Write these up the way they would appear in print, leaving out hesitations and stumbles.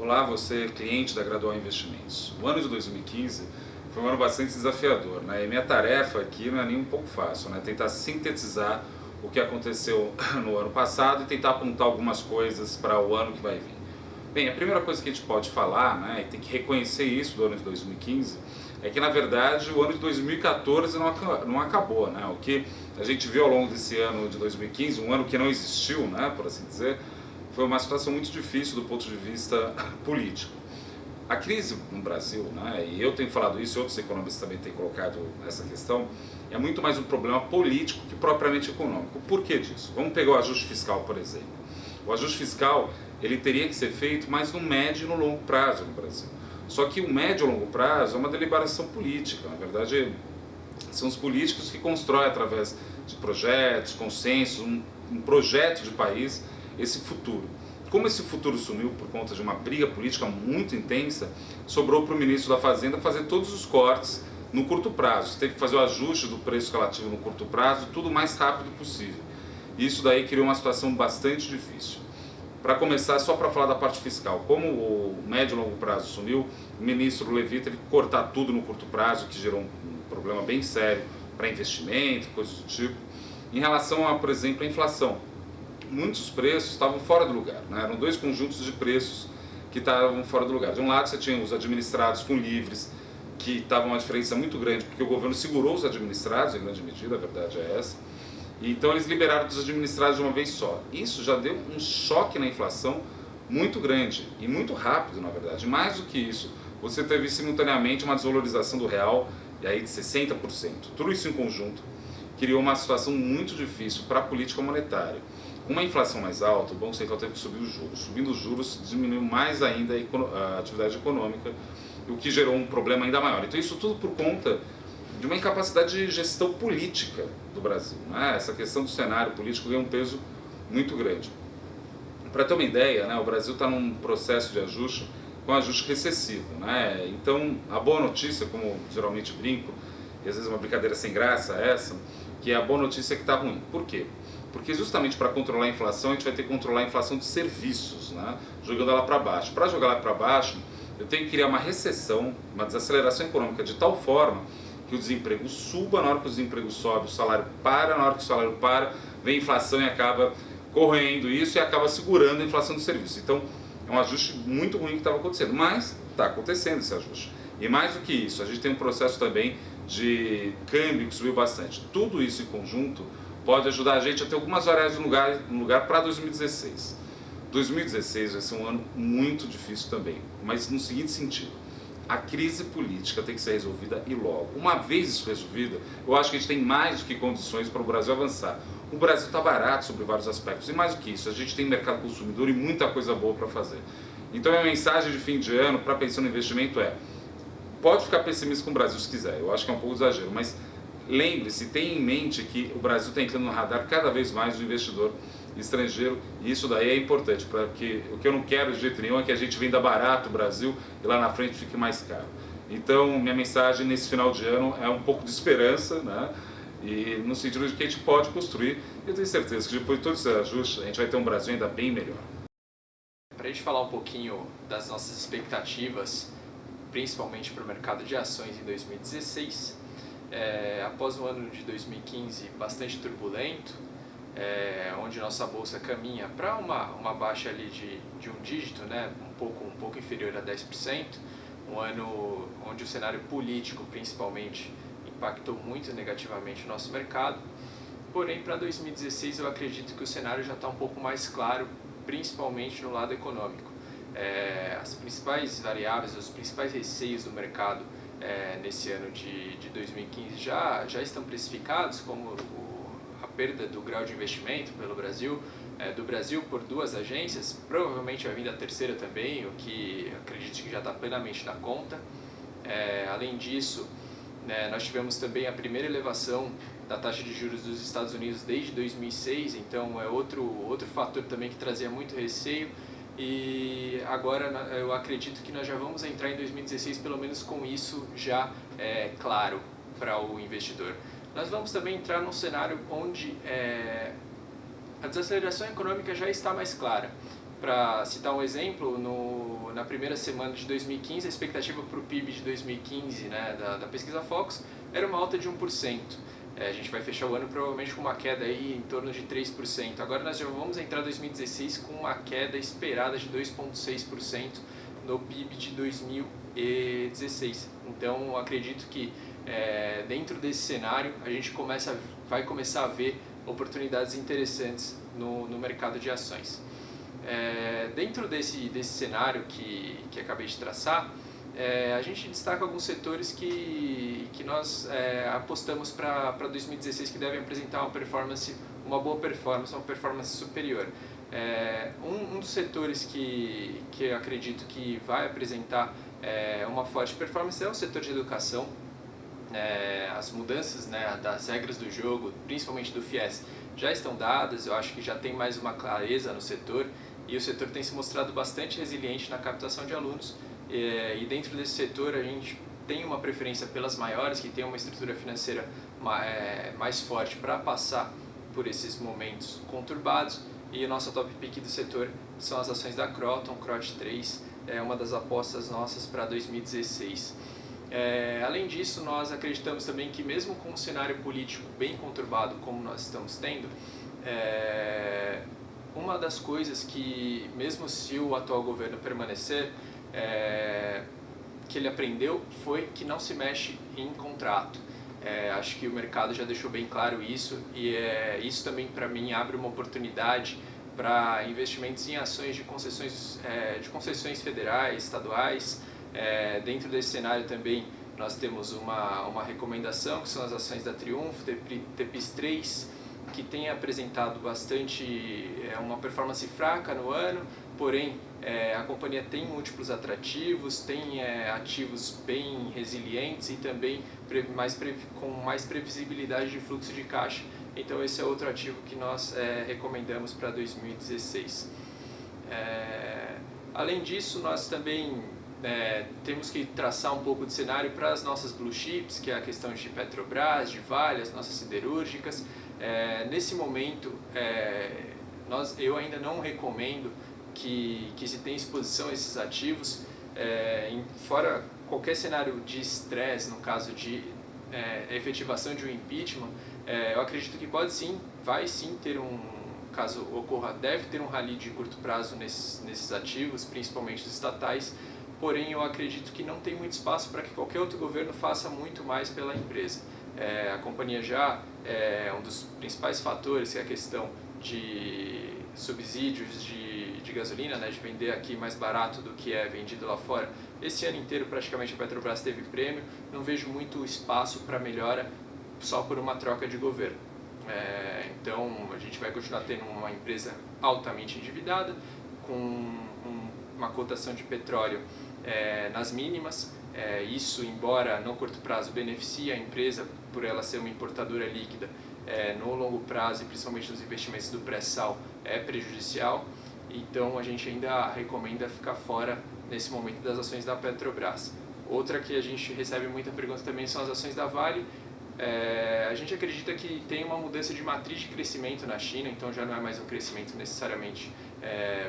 Olá, você cliente da Gradual Investimentos. O ano de 2015 foi um ano bastante desafiador, né? E minha tarefa aqui não é nem um pouco fácil, né? Tentar sintetizar o que aconteceu no ano passado e tentar apontar algumas coisas para o ano que vai vir. Bem, a primeira coisa que a gente pode falar, né, e tem que reconhecer isso do ano de 2015, é que na verdade o ano de 2014 não acabou, né? O que a gente viu ao longo desse ano de 2015, um ano que não existiu, né, por assim dizer, foi uma situação muito difícil do ponto de vista político. A crise no Brasil, né, e eu tenho falado isso e outros economistas também têm colocado essa questão, é muito mais um problema político que propriamente econômico. Por que disso? Vamos pegar o ajuste fiscal, por exemplo. O ajuste fiscal ele teria que ser feito mais no médio e no longo prazo no Brasil. Só que o médio e longo prazo é uma deliberação política. Na verdade, são os políticos que constroem através de projetos, consensos, um projeto de país, esse futuro. Como esse futuro sumiu por conta de uma briga política muito intensa, sobrou para o ministro da Fazenda fazer todos os cortes no curto prazo. Teve que fazer o ajuste do preço relativo no curto prazo, tudo o mais rápido possível. Isso daí criou uma situação bastante difícil. Para começar, só para falar da parte fiscal, como o médio e longo prazo sumiu, o ministro Levi teve que cortar tudo no curto prazo, que gerou um problema bem sério para investimento, coisas do tipo. Em relação a, por exemplo, a inflação, muitos preços estavam fora do lugar, né? Eram dois conjuntos de preços que estavam fora do lugar. De um lado você tinha os administrados com livres, que estavam uma diferença muito grande, porque o governo segurou os administrados, em grande medida, a verdade é essa. E então eles liberaram dos administrados de uma vez só. Isso já deu um choque na inflação muito grande e muito rápido, na verdade. Mais do que isso, você teve simultaneamente uma desvalorização do real e aí de 60%. Tudo isso em conjunto criou uma situação muito difícil para a política monetária. Com uma inflação mais alta, o Banco Central teve que subir os juros. Subindo os juros, diminuiu mais ainda a atividade econômica, o que gerou um problema ainda maior. Então isso tudo por conta de uma incapacidade de gestão política do Brasil, né? Essa questão do cenário político ganha um peso muito grande. Para ter uma ideia, né, o Brasil está num processo de ajuste, com ajuste recessivo, né? Então a boa notícia, como geralmente brinco, e às vezes é uma brincadeira sem graça essa, que a boa notícia é que está ruim. Por quê? Porque justamente para controlar a inflação, a gente vai ter que controlar a inflação de serviços, né? Jogando ela para baixo. Para jogar ela para baixo, eu tenho que criar uma recessão, uma desaceleração econômica de tal forma que o desemprego suba. Na hora que o desemprego sobe, o salário para. Na hora que o salário para, vem a inflação e acaba corroendo isso e acaba segurando a inflação de serviços. Então é um ajuste muito ruim que estava acontecendo, mas está acontecendo esse ajuste. E mais do que isso, a gente tem um processo também de câmbio que subiu bastante. Tudo isso em conjunto pode ajudar a gente a ter algumas variáveis no lugar para 2016. 2016 vai ser um ano muito difícil também, mas no seguinte sentido: a crise política tem que ser resolvida e logo. Uma vez isso resolvida, eu acho que a gente tem mais do que condições para o Brasil avançar. O Brasil está barato sobre vários aspectos, e mais do que isso, a gente tem mercado consumidor e muita coisa boa para fazer. Então a minha mensagem de fim de ano para pensar no investimento é: pode ficar pessimista com o Brasil se quiser, eu acho que é um pouco exagero, mas lembre-se, tenha em mente que o Brasil está entrando no radar cada vez mais do investidor estrangeiro, e isso daí é importante, porque o que eu não quero de jeito nenhum é que a gente venda barato o Brasil e lá na frente fique mais caro. Então minha mensagem nesse final de ano é um pouco de esperança, né? E no sentido de que a gente pode construir, e eu tenho certeza que depois de todos esses ajustes a gente vai ter um Brasil ainda bem melhor. Para a gente falar um pouquinho das nossas expectativas, principalmente para o mercado de ações em 2016, após um ano de 2015 bastante turbulento, onde nossa bolsa caminha para uma baixa ali de um dígito, né, um pouco inferior a 10%, um ano onde o cenário político principalmente impactou muito negativamente o nosso mercado. Porém, para 2016 eu acredito que o cenário já está um pouco mais claro, principalmente no lado econômico. As principais variáveis, os principais receios do mercado nesse ano de 2015 já estão precificados, como a perda do grau de investimento pelo Brasil, do Brasil por duas agências, provavelmente vai vir da terceira também, o que acredito que já está plenamente na conta. Além disso, nós tivemos também a primeira elevação da taxa de juros dos Estados Unidos desde 2006, então é outro fator também que trazia muito receio. E agora eu acredito que nós já vamos entrar em 2016 pelo menos com isso já claro para o investidor. Nós vamos também entrar num cenário onde a desaceleração econômica já está mais clara. Para citar um exemplo, na primeira semana de 2015, a expectativa para o PIB de 2015, né, da pesquisa Focus, era uma alta de 1%. A gente vai fechar o ano provavelmente com uma queda aí em torno de 3%. Agora nós já vamos entrar em 2016 com uma queda esperada de 2,6% no PIB de 2016. Então, acredito que dentro desse cenário a gente vai começar a ver oportunidades interessantes no mercado de ações. Dentro desse cenário que acabei de traçar, a gente destaca alguns setores que nós apostamos para 2016 que devem apresentar uma boa performance, uma performance superior. Um dos setores que eu acredito que vai apresentar uma forte performance é o setor de educação. As mudanças, né, das regras do jogo, principalmente do FIES, já estão dadas. Eu acho que já tem mais uma clareza no setor e o setor tem se mostrado bastante resiliente na captação de alunos. E dentro desse setor a gente tem uma preferência pelas maiores, que tem uma estrutura financeira mais forte para passar por esses momentos conturbados. E a nossa top pick do setor são as ações da Croton, CROT3, é uma das apostas nossas para 2016. Além disso, nós acreditamos também que mesmo com um cenário político bem conturbado como nós estamos tendo, uma das coisas que, mesmo se o atual governo permanecer, que ele aprendeu foi que não se mexe em contrato. Acho que o mercado já deixou bem claro isso e isso também para mim abre uma oportunidade para investimentos em ações de concessões federais, estaduais. Dentro desse cenário também nós temos uma recomendação que são as ações da Triunfo, TEPIS3, que tem apresentado uma performance fraca no ano, porém a companhia tem múltiplos atrativos, tem ativos bem resilientes e também com mais previsibilidade de fluxo de caixa. Então esse é outro ativo que nós recomendamos para 2016. Além disso, nós também temos que traçar um pouco de cenário para as nossas blue chips, que é a questão de Petrobras, de Vale, as nossas siderúrgicas. Nesse momento, eu ainda não recomendo que se tenha exposição a esses ativos, fora qualquer cenário de estresse, no caso de efetivação de um impeachment. Eu acredito que vai sim ter caso ocorra, deve ter um rally de curto prazo nesses ativos, principalmente os estatais, porém eu acredito que não tem muito espaço para que qualquer outro governo faça muito mais pela empresa. A companhia já um dos principais fatores, que é a questão de subsídios de gasolina, né, de vender aqui mais barato do que é vendido lá fora. Esse ano inteiro praticamente a Petrobras teve prêmio, não vejo muito espaço para melhora só por uma troca de governo. Então a gente vai continuar tendo uma empresa altamente endividada, com uma cotação de petróleo nas mínimas. Isso, embora no curto prazo beneficie a empresa por ela ser uma importadora líquida, no longo prazo e principalmente nos investimentos do pré-sal é prejudicial. Então a gente ainda recomenda ficar fora nesse momento das ações da Petrobras. Outra que a gente recebe muita pergunta também são as ações da Vale. A gente acredita que tem uma mudança de matriz de crescimento na China, então já não é mais um crescimento necessariamente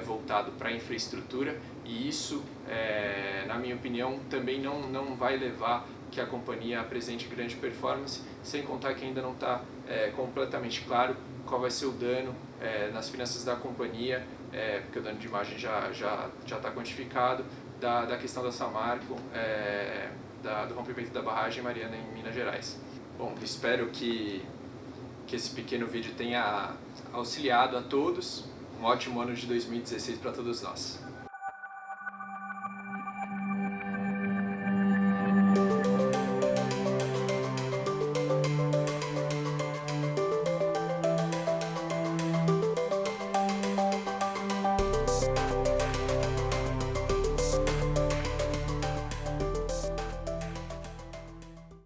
voltado para a infraestrutura, e isso, na minha opinião, também não vai levar que a companhia apresente grande performance, sem contar que ainda não está completamente claro qual vai ser o dano nas finanças da companhia, porque o dano de imagem já está quantificado, da questão da Samarco, do rompimento da barragem Mariana em Minas Gerais. Bom, espero que esse pequeno vídeo tenha auxiliado a todos. Um ótimo ano de 2016 para todos nós.